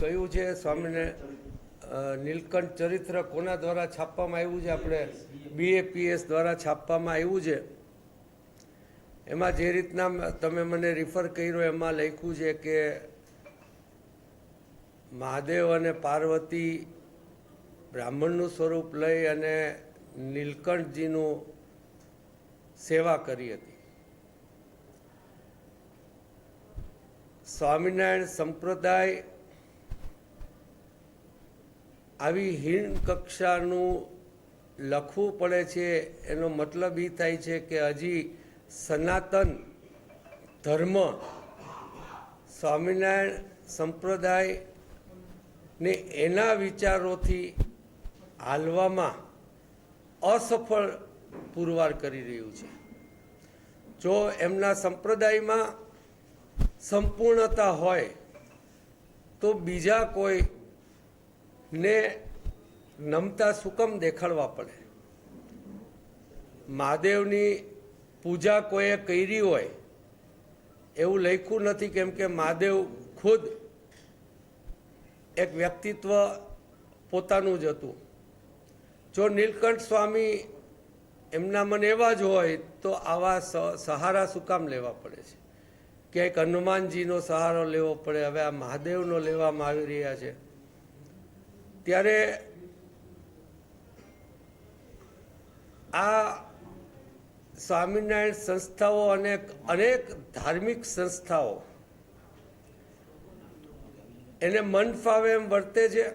કયું છે સ્વામીને નીલકંઠ ચરિત્ર કોના દ્વારા છાપવામાં આવ્યું છે? આપણે BAPS દ્વારા છાપવામાં આવ્યું છે. એમાં જે રીતના તમે મને રિફર કર્યો એમાં લખ્યું છે કે મહાદેવ અને પાર્વતી બ્રાહ્મણનું સ્વરૂપ લઈ અને નીલકંઠજીનું સેવા કરી હતી. સ્વામિનારાયણ સંપ્રદાય આવી હીન કક્ષાનું લખવું પડે છે એનો મતલબ એ થાય છે કે હજી સનાતન ધર્મ સ્વામિનારાયણ સંપ્રદાયને એના વિચારોથી હાલવામાં અસફળ પુરવાર કરી રહ્યું છે. જો એમના સંપ્રદાયમાં સંપૂર્ણતા હોય તો બીજા કોઈને નમતા સુકમ દેખાડવા પડે. મહાદેવની પૂજા કોઈએ કરી હોય એવું લખ્યું નથી, કેમ કે મહાદેવ ખુદ એક વ્યક્તિત્વ પોતાનું જ હતું. જો નીલકંઠ સ્વામી એમના મન એવા જ હોય તો આવા સહારા શું કામ લેવા પડે છે? ક્યાંક હનુમાનજીનો સહારો લેવો પડે, હવે આ મહાદેવનો લેવામાં આવી રહ્યા છે. ત્યારે આ સ્વામિનારાયણ સંસ્થાઓ અને અનેક ધાર્મિક સંસ્થાઓ એને મન ફાવે એમ વર્તે છે.